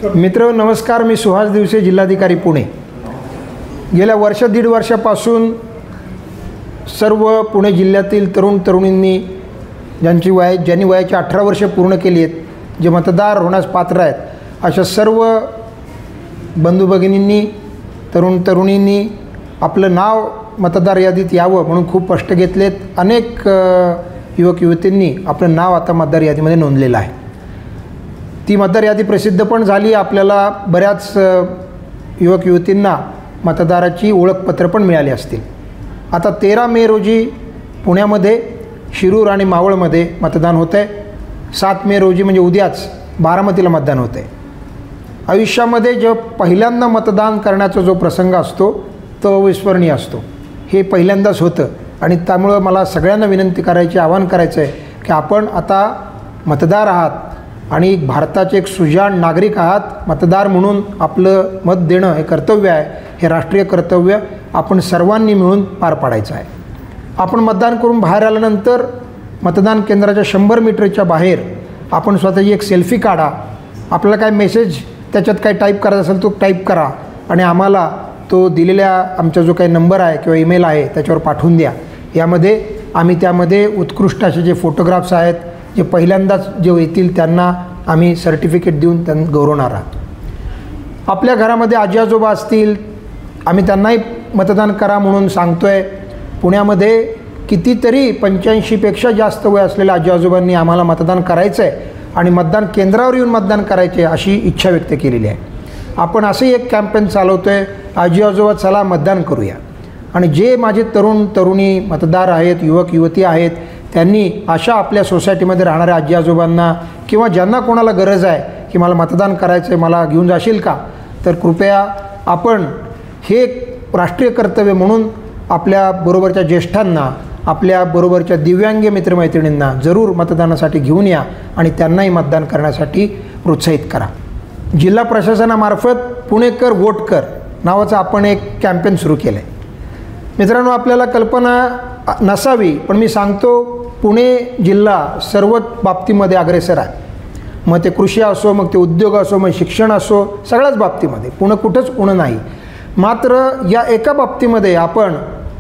मित्र नमस्कार, मी सुहास दिवसे, जिल्हाधिकारी पुणे। गेल्या वर्ष दीड वर्षापासून सर्व पुणे जिल्ह्यातील तरुण तरुणींनी ज्यांनी वयाची 18 वर्षे पूर्ण केली आहेत, जे मतदार होण्यास पात्र आहेत, अशा सर्व बंधू भगिनींनी तरुण तरुणींनी आपलं नाव मतदार यादीत यावं म्हणून खूप कष्ट घेतलेत। अनेक युवक युवतींनी आपलं नाव आता मतदार यादीमध्ये नोंदलेलं आहे। ती मतदार यादी प्रसिद्ध पण झाली। आपल्याला बऱ्याच युवक युवतींना मतदाराची ओळखपत्र पण मिळाली असतील। आता 13 मे रोजी पुण्यामध्ये शिरूर आणि मावळमध्ये मतदान होतं आहे। 7 मे रोजी म्हणजे उद्याच बारामतीला मतदान होतं आहे। आयुष्यामध्ये जो पहिल्यांदा मतदान करण्याचा जो प्रसंग असतो तो अविस्मरणीय असतो। हे पहिल्यांदाच होतं आणि त्यामुळं मला सगळ्यांना विनंती करायची, आवाहन करायचं आहे की आपण आता मतदार आहात आणि भारताचे एक सुजाण नागरिक आहात। मतदार म्हणून आपलं मत देणं हे कर्तव्य आहे, हे राष्ट्रीय कर्तव्य आपण सर्वांनी मिळून पार पाडायचं आहे। आपण मतदान करून बाहेर आल्यानंतर मतदान केंद्राच्या 100 मीटरच्या बाहेर आपण स्वतःची एक सेल्फी काढा। आपल्याला काय मेसेज त्याच्यात काय टाईप करायचा असेल तो टाईप करा आणि आम्हाला तो दिलेल्या आमचा जो काही नंबर आहे किंवा ईमेल आहे त्याच्यावर पाठवून द्या। यामध्ये आम्ही त्यामध्ये उत्कृष्ट असे जे फोटोग्राफ्स आहेत, जे पहिल्यांदाच जे येतील त्यांना आम्ही सर्टिफिकेट देऊन त्यांना गौरवणार आहोत। आपल्या घरामध्ये आजी आजोबा असतील, आम्ही त्यांनाही मतदान करा म्हणून सांगतो आहे। पुण्यामध्ये कितीतरी 85पेक्षा जास्त वय असलेल्या आजी आजोबांनी आम्हाला मतदान करायचं आहे आणि मतदान केंद्रावर येऊन मतदान करायचे अशी इच्छा व्यक्त केलेली आहे। आपण असंही एक कॅम्पेन चालवतो आहे, आजी आजोबा चला मतदान करूया। आणि जे माझे तरुण तरुणी मतदार आहेत, युवक युवती आहेत, त्यांनी अशा आपल्या सोसायटीमध्ये राहणाऱ्या आजी आजोबांना किंवा ज्यांना कोणाला गरज आहे की मला मतदान करायचं आहे, मला घेऊन जाशील का, तर कृपया आपण हे राष्ट्रीय कर्तव्य म्हणून आपल्या बरोबरच्या ज्येष्ठांना, आपल्या बरोबरच्या दिव्यांग मित्रमैत्रिणींना जरूर मतदानासाठी घेऊन या आणि त्यांनाही मतदान करण्यासाठी प्रोत्साहित करा। जिल्हा प्रशासनामार्फत पुणेकर वोट कर नावाचं आपण एक कॅम्पेन सुरू केलं आहे। मित्रांनो, आपल्याला कल्पना नसावी पण मी सांगतो, पुणे जिल्हा सर्वच बाबतीमध्ये अग्रेसर आहे। मग ते कृषी असो, मग ते उद्योग असो, मग शिक्षण असो, सगळ्याच बाबतीमध्ये पुणे कुठंच उणं नाही। मात्र या एका बाबतीमध्ये आपण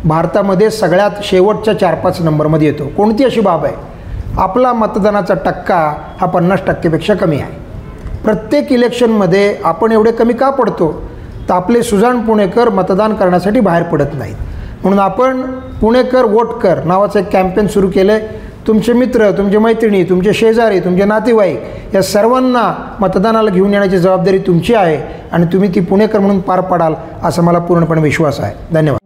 भारतामध्ये सगळ्यात शेवटच्या 4-5 नंबरमध्ये येतो। कोणती अशी बाब आहे? आपला मतदानाचा टक्का हा 50% कमी आहे। प्रत्येक इलेक्शनमध्ये आपण एवढे कमी का पडतो? तर आपले सुजाण पुणेकर मतदान करण्यासाठी बाहेर पडत नाहीत। म्हणून आपण पुणेकर वोट कर नावाचं एक कॅम्पेन सुरू केलं आहे। तुमचे मित्र, तुमचे मैत्रिणी, तुमचे शेजारी, तुमचे नातेवाईक या सर्वांना मतदानाला घेऊन येण्याची जबाबदारी तुमची आहे आणि तुम्ही ती पुणेकर म्हणून पार पाडाल असा मला पूर्णपणे विश्वास आहे। धन्यवाद।